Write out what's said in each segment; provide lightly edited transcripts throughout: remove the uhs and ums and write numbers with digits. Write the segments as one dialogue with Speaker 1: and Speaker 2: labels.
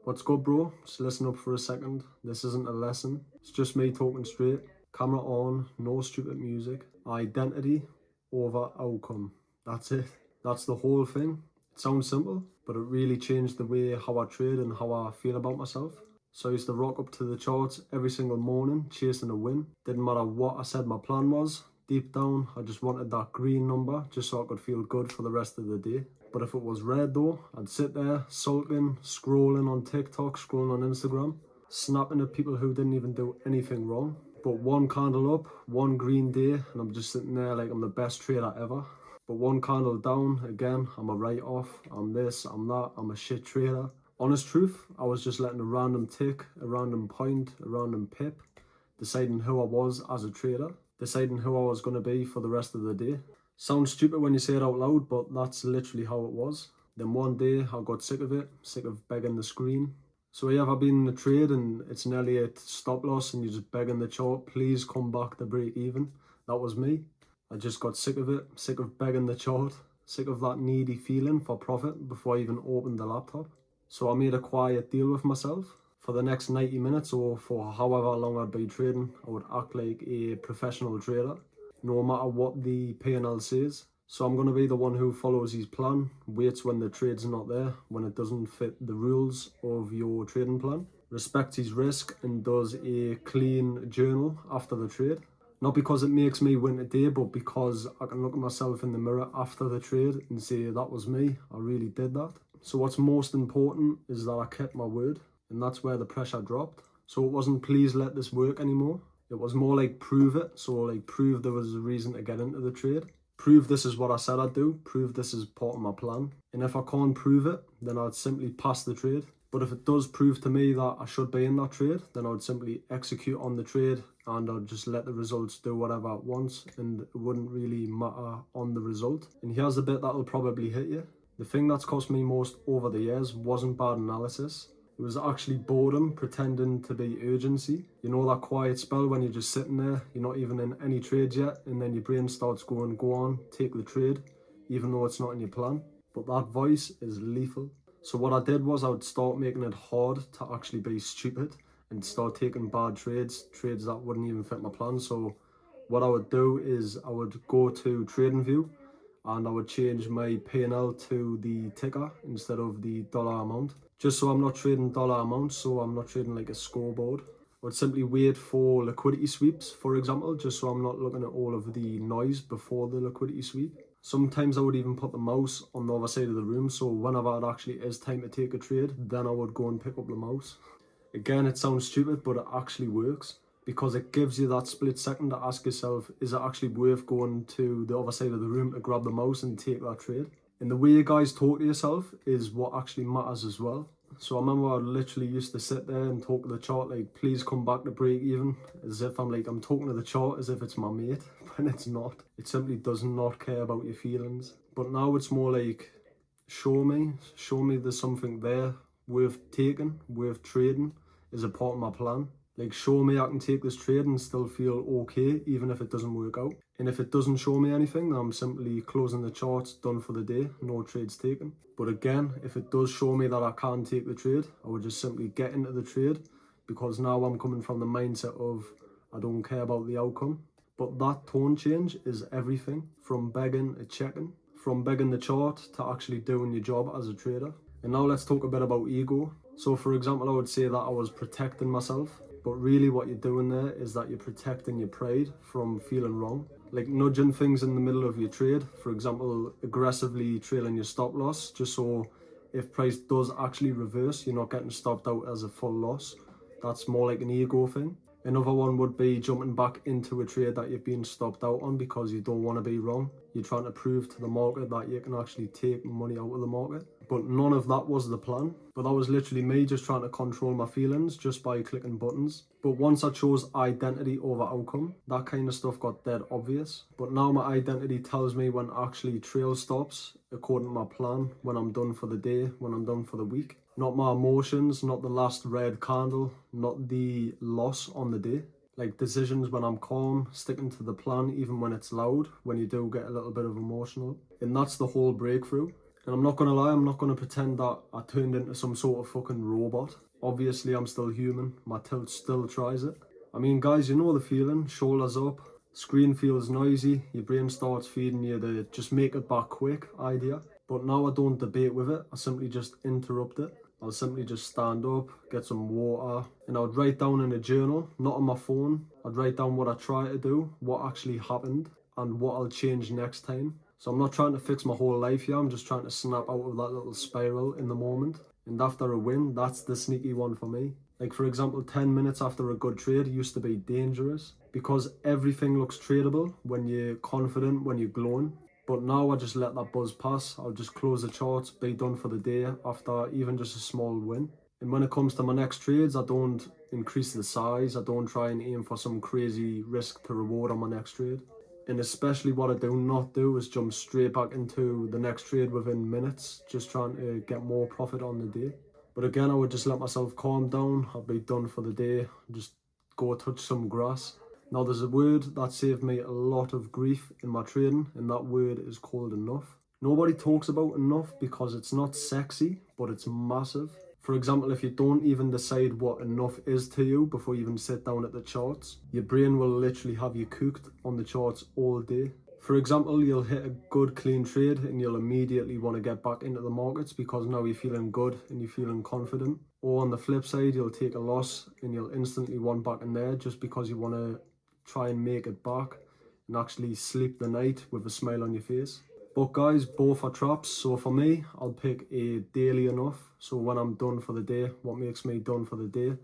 Speaker 1: What's good, bro? Just listen up for a second. This isn't a lesson. It's just me talking straight. Camera on, no stupid music. Identity over outcome. That's it. That's the whole thing. It sounds simple, but it really changed the way how I trade and how I feel about myself. So I used to rock up to the charts every single morning, chasing a win. Didn't matter what I said my plan was. Deep down, I just wanted that green number just so I could feel good for the rest of the day. But if it was red though, I'd sit there sulking, scrolling on TikTok, scrolling on Instagram, snapping at people who didn't even do anything wrong. But one candle up, one green day, and I'm just sitting there like I'm the best trader ever. But one candle down, again, I'm a write-off, I'm this, I'm that, I'm a shit trader. Honest truth, I was just letting a random tick, a random point, a random pip, deciding who I was as a trader, deciding who I was going to be for the rest of the day. Sounds stupid when you say it out loud, but that's literally how it was. Then one day I got sick of it, sick of begging the screen. So you ever been in a trade and it's nearly a stop loss and you're just begging the chart, please come back to break even? That was me. I just got sick of it, sick of begging the chart, sick of that needy feeling for profit before I even opened the laptop. So I made a quiet deal with myself. For the next 90 minutes or for however long I'd be trading, I would act like a professional trader, no matter what the P&L says. So I'm going to be the one who follows his plan, waits when the trade's not there, when it doesn't fit the rules of your trading plan, respects his risk and does a clean journal after the trade. Not because it makes me win today, but because I can look at myself in the mirror after the trade and say, that was me, I really did that. So what's most important is that I kept my word, and that's where the pressure dropped. So it wasn't please let this work anymore. It was more like prove it. So like prove there was a reason to get into the trade. Prove this is what I said I'd do. Prove this is part of my plan. And if I can't prove it, then I'd simply pass the trade. But if it does prove to me that I should be in that trade, then I would simply execute on the trade and I'd just let the results do whatever it wants, and it wouldn't really matter on the result. And here's the bit that'll probably hit you. The thing that's cost me most over the years wasn't bad analysis. It was actually boredom pretending to be urgency. You know that quiet spell when you're just sitting there, you're not even in any trades yet, and then your brain starts going, go on, take the trade, even though it's not in your plan. But that voice is lethal. So what I did was I would start making it hard to actually be stupid and start taking bad trades that wouldn't even fit my plan. So what I would do is I would go to TradingView and I would change my P&L to the ticker instead of the dollar amount. Just so I'm not trading dollar amounts, so I'm not trading like a scoreboard. I would simply wait for liquidity sweeps, for example, just so I'm not looking at all of the noise before the liquidity sweep. Sometimes I would even put the mouse on the other side of the room, so whenever it actually is time to take a trade, then I would go and pick up the mouse. Again, it sounds stupid, but it actually works because it gives you that split second to ask yourself, is it actually worth going to the other side of the room to grab the mouse and take that trade? And the way you guys talk to yourself is what actually matters as well. So I remember I literally used to sit there and talk to the chart like, please come back to break even, as if I'm talking to the chart as if it's my mate, when it's not. It simply does not care about your feelings. But now it's more like, show me there's something there worth taking, worth trading, is a part of my plan. Like, show me I can take this trade and still feel okay, even if it doesn't work out. And if it doesn't show me anything, then I'm simply closing the charts, done for the day, no trades taken. But again, if it does show me that I can take the trade, I would just simply get into the trade, because now I'm coming from the mindset of I don't care about the outcome. But that tone change is everything, from begging to checking, from begging the chart to actually doing your job as a trader. And now let's talk a bit about ego. So for example, I would say that I was protecting myself. But really what you're doing there is that you're protecting your pride from feeling wrong. Like nudging things in the middle of your trade. For example, aggressively trailing your stop loss, just so if price does actually reverse, you're not getting stopped out as a full loss. That's more like an ego thing. Another one would be jumping back into a trade that you've been stopped out on because you don't want to be wrong. You're trying to prove to the market that you can actually take money out of the market. But none of that was the plan. But that was literally me just trying to control my feelings just by clicking buttons. But once I chose identity over outcome, that kind of stuff got dead obvious. But now my identity tells me when actually trail stops according to my plan, when I'm done for the day, when I'm done for the week. Not my emotions, not the last red candle, not the loss on the day. Like decisions when I'm calm, sticking to the plan even when it's loud, when you do get a little bit of emotional. And that's the whole breakthrough. And I'm not gonna lie, I'm not gonna pretend that I turned into some sort of fucking robot. Obviously, I'm still human. My tilt still tries it. I mean, guys, you know the feeling. Shoulders up, screen feels noisy, your brain starts feeding you the just make it back quick idea. But now I don't debate with it, I simply just interrupt it. I'll simply just stand up, get some water, and I would write down in a journal, not on my phone. I'd write down what I try to do, what actually happened, and what I'll change next time. So I'm not trying to fix my whole life here, I'm just trying to snap out of that little spiral in the moment. And after a win, that's the sneaky one for me. Like for example, 10 minutes after a good trade used to be dangerous because everything looks tradable when you're confident, when you're glowing. But now I just let that buzz pass. I'll just close the charts, be done for the day after even just a small win. And when it comes to my next trades, I don't increase the size. I don't try and aim for some crazy risk to reward on my next trade. And especially what I do not do is jump straight back into the next trade within minutes, just trying to get more profit on the day. But again, I would just let myself calm down. I'll be done for the day, just go touch some grass. Now there's a word that saved me a lot of grief in my trading, and that word is called enough. Nobody talks about enough because it's not sexy, but it's massive. For example, if you don't even decide what enough is to you before you even sit down at the charts, your brain will literally have you cooked on the charts all day. For example, you'll hit a good clean trade and you'll immediately want to get back into the markets because now you're feeling good and you're feeling confident. Or on the flip side, you'll take a loss and you'll instantly want back in there just because you want to try and make it back and actually sleep the night with a smile on your face. But guys, both are traps. So for me, I'll pick a daily enough. So when I'm done for the day, what makes me done for the day.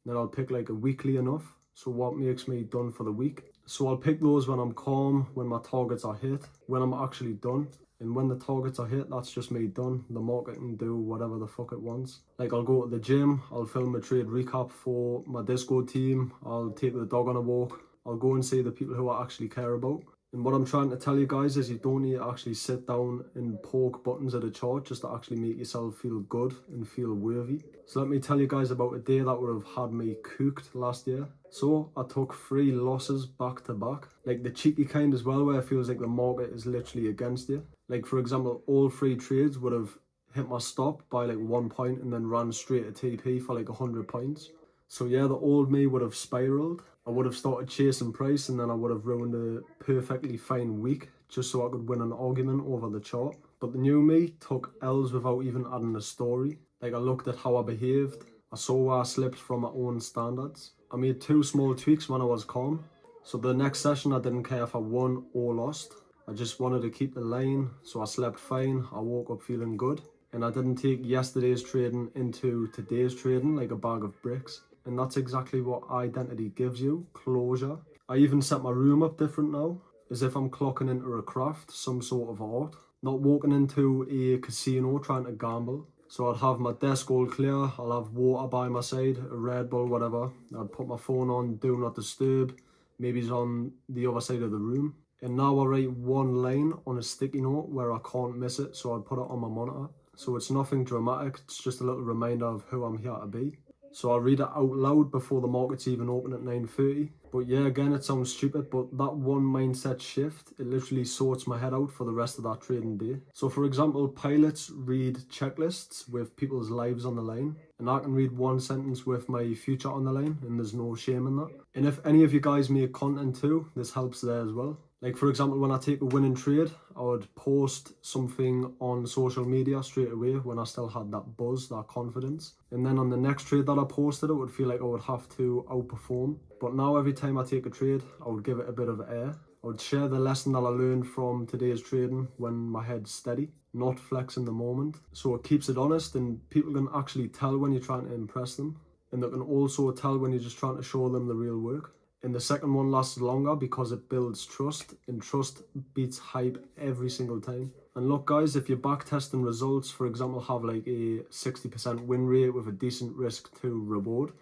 Speaker 1: Then I'll pick like a weekly enough. So what makes me done for the week. So I'll pick those when I'm calm, when my targets are hit, when I'm actually done. And when the targets are hit, that's just me done. The market can do whatever the fuck it wants. Like I'll go to the gym, I'll film a trade recap for my Discord team, I'll take the dog on a walk, I'll go and see the people who I actually care about. And what I'm trying to tell you guys is you don't need to actually sit down and poke buttons at a chart just to actually make yourself feel good and feel worthy. So let me tell you guys about a day that would have had me cooked last year. So I took 3 losses back to back. Like the cheeky kind as well, where it feels like the market is literally against you. Like for example, all 3 trades would have hit my stop by like 1 point and then ran straight to TP for like 100 points. So yeah, the old me would have spiraled. I would have started chasing price and then I would have ruined a perfectly fine week just so I could win an argument over the chart. But the new me took L's without even adding a story. Like I looked at how I behaved. I saw where I slipped from my own standards. I made 2 small tweaks when I was calm. So the next session I didn't care if I won or lost. I just wanted to keep the line, so I slept fine. I woke up feeling good. And I didn't take yesterday's trading into today's trading like a bag of bricks. And that's exactly what identity gives you, closure. I even set my room up different now, as if I'm clocking into a craft, some sort of art. Not walking into a casino trying to gamble. So I'd have my desk all clear, I'll have water by my side, a Red Bull, whatever. I'd put my phone on, do not disturb, maybe it's on the other side of the room. And now I write 1 line on a sticky note where I can't miss it, so I'd put it on my monitor. So it's nothing dramatic, it's just a little reminder of who I'm here to be. So I'll read it out loud before the market's even open at 9:30. But yeah, again, it sounds stupid, but that one mindset shift, it literally sorts my head out for the rest of that trading day. So for example, pilots read checklists with people's lives on the line, and I can read 1 sentence with my future on the line, and there's no shame in that. And if any of you guys make content too, this helps there as well. Like for example, when I take a winning trade, I would post something on social media straight away when I still had that buzz, that confidence. And then on the next trade that I posted, it would feel like I would have to outperform. But now every time I take a trade, I would give it a bit of air. I would share the lesson that I learned from today's trading when my head's steady, not flex in the moment. So it keeps it honest and people can actually tell when you're trying to impress them. And they can also tell when you're just trying to show them the real work. And the second one lasts longer because it builds trust, and trust beats hype every single time. And look guys, if you're back testing results, for example, have like a 60% win rate with a decent risk to reward,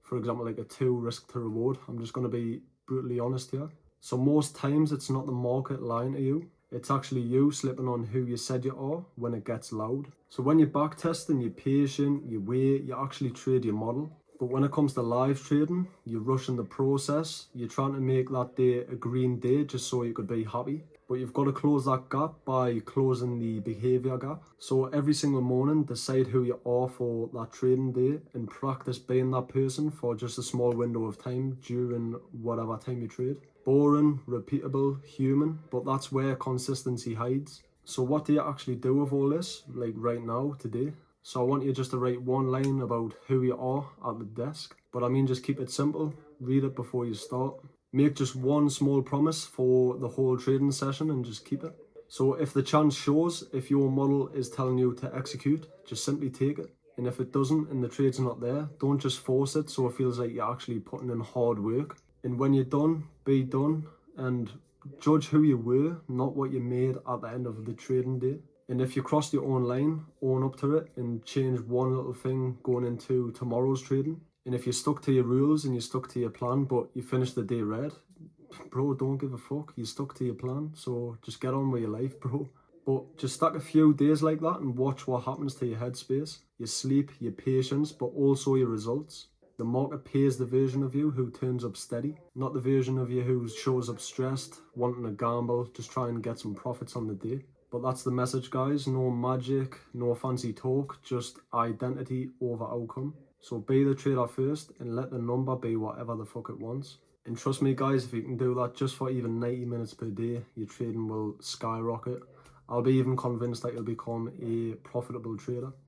Speaker 1: for example, like a 2 risk to reward, I'm just going to be brutally honest here. So most times it's not the market lying to you, it's actually you slipping on who you said you are when it gets loud. So when you're back testing, you're patient, you wait, you actually trade your model. But when it comes to live trading, you're rushing the process. You're trying to make that day a green day just so you could be happy. But you've got to close that gap by closing the behavior gap. So every single morning, decide who you are for that trading day and practice being that person for just a small window of time during whatever time you trade. Boring, repeatable, human, but that's where consistency hides. So what do you actually do with all this, like right now, today? So I want you just to write one line about who you are at the desk. But I mean, just keep it simple. Read it before you start. Make just one small promise for the whole trading session and just keep it. So if the chance shows, if your model is telling you to execute, just simply take it. And if it doesn't and the trade's not there, don't just force it so it feels like you're actually putting in hard work. And when you're done, be done and judge who you were, not what you made at the end of the trading day. And if you crossed your own line, own up to it and change one little thing going into tomorrow's trading. And if you stuck to your rules and you stuck to your plan, but you finished the day red, bro, don't give a fuck. You stuck to your plan, so just get on with your life, bro. But just stack a few days like that and watch what happens to your headspace, your sleep, your patience, but also your results. The market pays the version of you who turns up steady, not the version of you who shows up stressed, wanting to gamble, just try and get some profits on the day. But that's the message, guys. No magic, no fancy talk, just identity over outcome. So be the trader first and let the number be whatever the fuck it wants. And trust me, guys, if you can do that just for even 90 minutes per day, your trading will skyrocket. I'll be even convinced that you'll become a profitable trader.